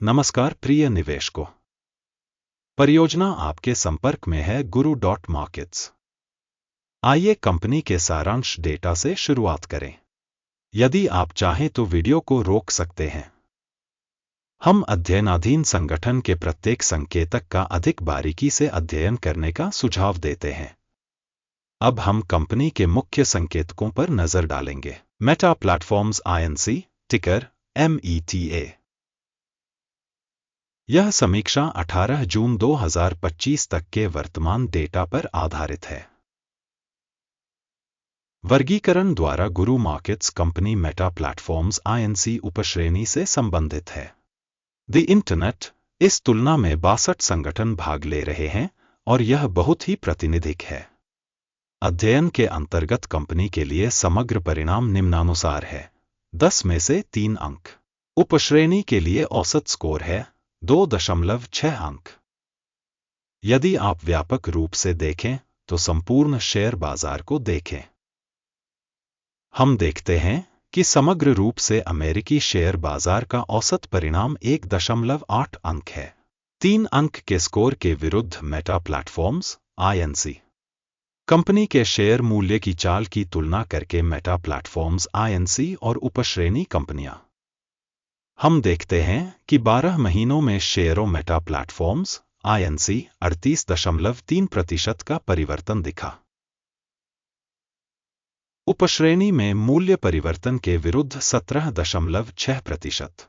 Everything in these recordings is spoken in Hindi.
नमस्कार प्रिय निवेशकों। परियोजना आपके संपर्क में है गुरु डॉट मार्केट्स। आइए कंपनी के सारांश डेटा से शुरुआत करें। यदि आप चाहें तो वीडियो को रोक सकते हैं। हम अध्ययनाधीन संगठन के प्रत्येक संकेतक का अधिक बारीकी से अध्ययन करने का सुझाव देते हैं। अब हम कंपनी के मुख्य संकेतकों पर नजर डालेंगे। मेटा प्लेटफॉर्म्स INC, टिकर META। यह समीक्षा 18 जून 2025 तक के वर्तमान डेटा पर आधारित है। वर्गीकरण द्वारा गुरु markets company Meta platforms INC उपश्रेणी से संबंधित है। द इंटरनेट, इस तुलना में 62 संगठन भाग ले रहे हैं और यह बहुत ही प्रातिनिधिक है। अध्ययन के अंतर्गत कंपनी के लिए समग्र परिणाम निम्नानुसार है: 10 में से 3 अंक। उपश्रेणी के लिए औसत स्कोर है 2.6 अंक। यदि आप व्यापक रूप से देखें तो संपूर्ण शेयर बाजार को देखें। हम देखते हैं कि समग्र रूप से अमेरिकी शेयर बाजार का औसत परिणाम 1.8 अंक है। 3 अंक के स्कोर के विरुद्ध मेटा प्लेटफॉर्म्स INC कंपनी के शेयर मूल्य की चाल की तुलना करके मेटा प्लेटफॉर्म्स INC और उपश्रेणी कंपनियां। हम देखते हैं कि 12 महीनों में शेयरों मेटा प्लेटफॉर्म्स INC 38.3% का परिवर्तन दिखा। उपश्रेणी में मूल्य परिवर्तन के विरुद्ध 17.6%।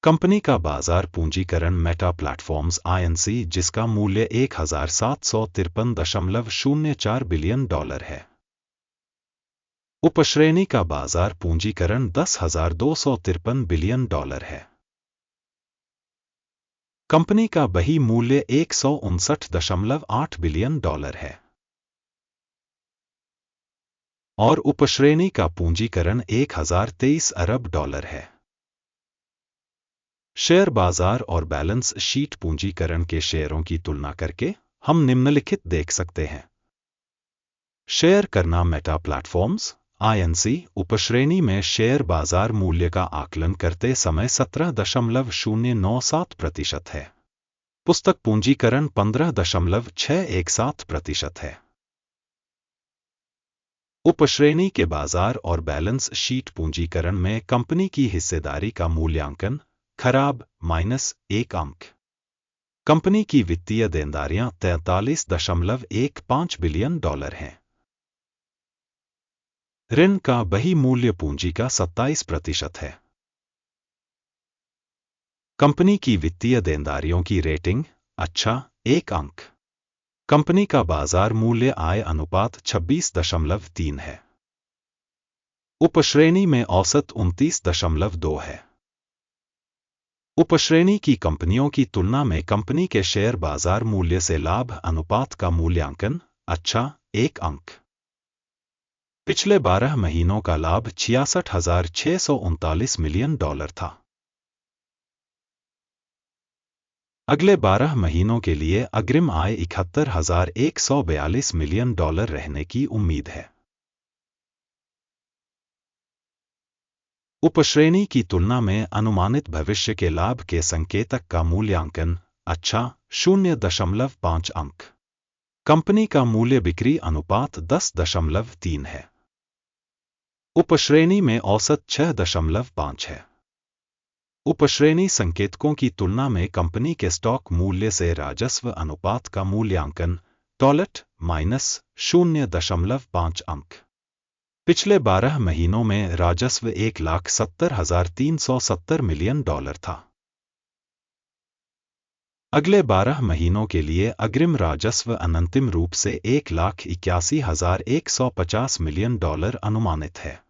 कंपनी का बाजार पूंजीकरण मेटा प्लेटफॉर्म्स INC, जिसका मूल्य $1,753.04 बिलियन है। उपश्रेणी का बाजार पूंजीकरण $10,253 बिलियन है। कंपनी का बही मूल्य $159.8 बिलियन है और उपश्रेणी का पूंजीकरण $1,023 अरब है। शेयर बाजार और बैलेंस शीट पूंजीकरण के शेयरों की तुलना करके हम निम्नलिखित देख सकते हैं। शेयर करना मेटा प्लेटफॉर्म्स INC उपश्रेणी में शेयर बाजार मूल्य का आकलन करते समय 17.097% है। पुस्तक पूंजीकरण 15.617% है। उपश्रेणी के बाजार और बैलेंस शीट पूंजीकरण में कंपनी की हिस्सेदारी का मूल्यांकन खराब -1 अंक। कंपनी की वित्तीय देनदारियां $43.15 बिलियन हैं। ऋण का बही मूल्य पूंजी का 27% है। कंपनी की वित्तीय देनदारियों की रेटिंग अच्छा 1 अंक। कंपनी का बाजार मूल्य आय अनुपात 26.3 है। उपश्रेणी में औसत 29.2 है। उपश्रेणी की कंपनियों की तुलना में कंपनी के शेयर बाजार मूल्य से लाभ अनुपात का मूल्यांकन अच्छा 1 अंक। पिछले 12 महीनों का लाभ $66,639 मिलियन था। अगले 12 महीनों के लिए अग्रिम आय $71,142 मिलियन रहने की उम्मीद है। उपश्रेणी की तुलना में अनुमानित भविष्य के लाभ के संकेतक का मूल्यांकन अच्छा 0.5 अंक। कंपनी का मूल्य बिक्री अनुपात 10.3 है। उपश्रेणी में औसत 6.5 है। उपश्रेणी संकेतकों की तुलना में कंपनी के स्टॉक मूल्य से राजस्व अनुपात का मूल्यांकन टॉलेट -0.5 अंक। पिछले 12 महीनों में राजस्व $1,70,370 मिलियन था। अगले 12 महीनों के लिए अग्रिम राजस्व अनंतिम रूप से $1,81,150 मिलियन अनुमानित है।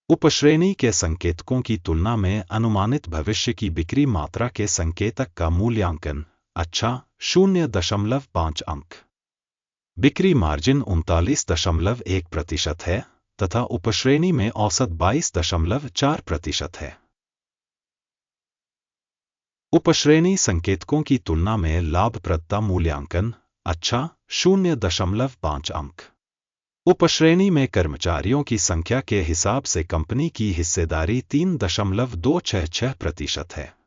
उपश्रेणी के संकेतकों की तुलना में अनुमानित भविष्य की बिक्री मात्रा के संकेतक का मूल्यांकन अच्छा 0.5 अंक। बिक्री मार्जिन 39.1% है तथा उपश्रेणी में औसत 22.4% है। उपश्रेणी संकेतकों की तुलना में लाभप्रदता मूल्यांकन अच्छा 0.5 अंक। उपश्रेणी में कर्मचारियों की संख्या के हिसाब से कंपनी की हिस्सेदारी 3.266% है।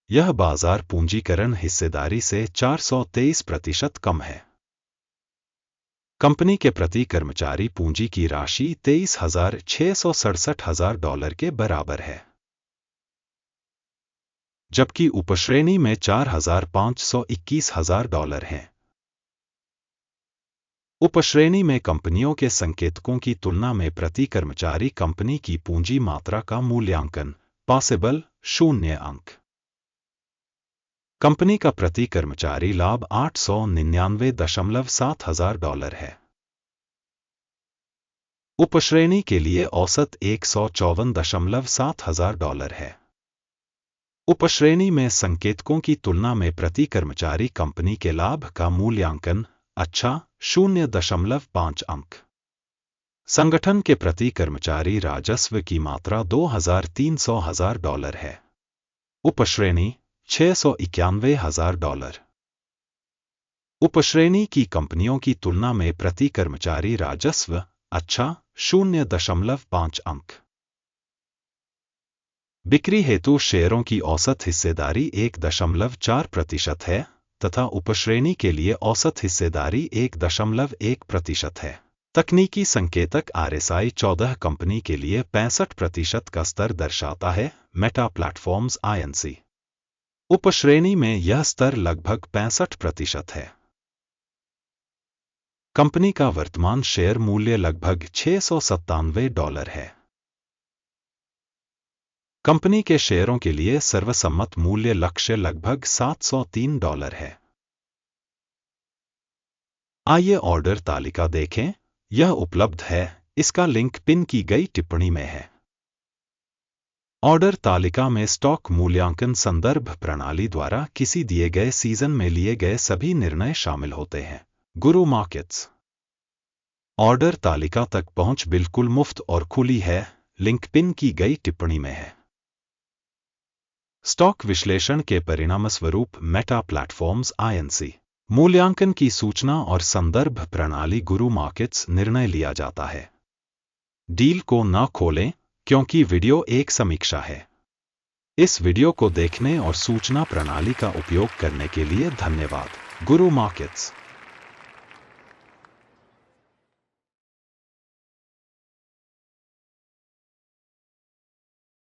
यह बाजार पूंजीकरण हिस्सेदारी से 423% कम है। कंपनी के प्रति कर्मचारी पूंजी की राशि $23,667 के बराबर है, जबकि उपश्रेणी में $4,521 है। उपश्रेणी में कंपनियों के संकेतकों की तुलना में प्रति कर्मचारी कंपनी की पूंजी मात्रा का मूल्यांकन पॉसिबल 0 अंक। कंपनी का प्रति कर्मचारी लाभ $899,700 है। उपश्रेणी के लिए औसत $154,700 है। उपश्रेणी में संकेतकों की तुलना में प्रति कर्मचारी कंपनी के लाभ का मूल्यांकन अच्छा 0.5 अंक। संगठन के प्रति कर्मचारी राजस्व की मात्रा $2,300,000 है। उपश्रेणी $691,000। उपश्रेणी की कंपनियों की तुलना में प्रति कर्मचारी राजस्व अच्छा 0.5 अंक। बिक्री हेतु शेयरों की औसत हिस्सेदारी 1.4% है तथा उपश्रेणी के लिए औसत हिस्सेदारी 1.1% है। तकनीकी संकेतक RSI 14 कंपनी के लिए 65% का स्तर दर्शाता है। मेटा प्लेटफॉर्म्स INC उपश्रेणी में यह स्तर लगभग 65% है। कंपनी का वर्तमान शेयर मूल्य लगभग $697 है। कंपनी के शेयरों के लिए सर्वसम्मत मूल्य लक्ष्य लगभग $703 है। आइए ऑर्डर तालिका देखें, यह उपलब्ध है। इसका लिंक पिन की गई टिप्पणी में है। ऑर्डर तालिका में स्टॉक मूल्यांकन संदर्भ प्रणाली द्वारा किसी दिए गए सीजन में लिए गए सभी निर्णय शामिल होते हैं। गुरु मार्केट्स ऑर्डर तालिका तक पहुंच बिल्कुल मुफ्त और खुली है। लिंक पिन की गई टिप्पणी में है। स्टॉक विश्लेषण के परिणामस्वरूप मेटा प्लेटफॉर्म्स INC मूल्यांकन की सूचना और संदर्भ प्रणाली गुरु मार्केट्स निर्णय लिया जाता है। डील को न खोलें क्योंकि वीडियो एक समीक्षा है। इस वीडियो को देखने और सूचना प्रणाली का उपयोग करने के लिए धन्यवाद। गुरु मार्केट्स।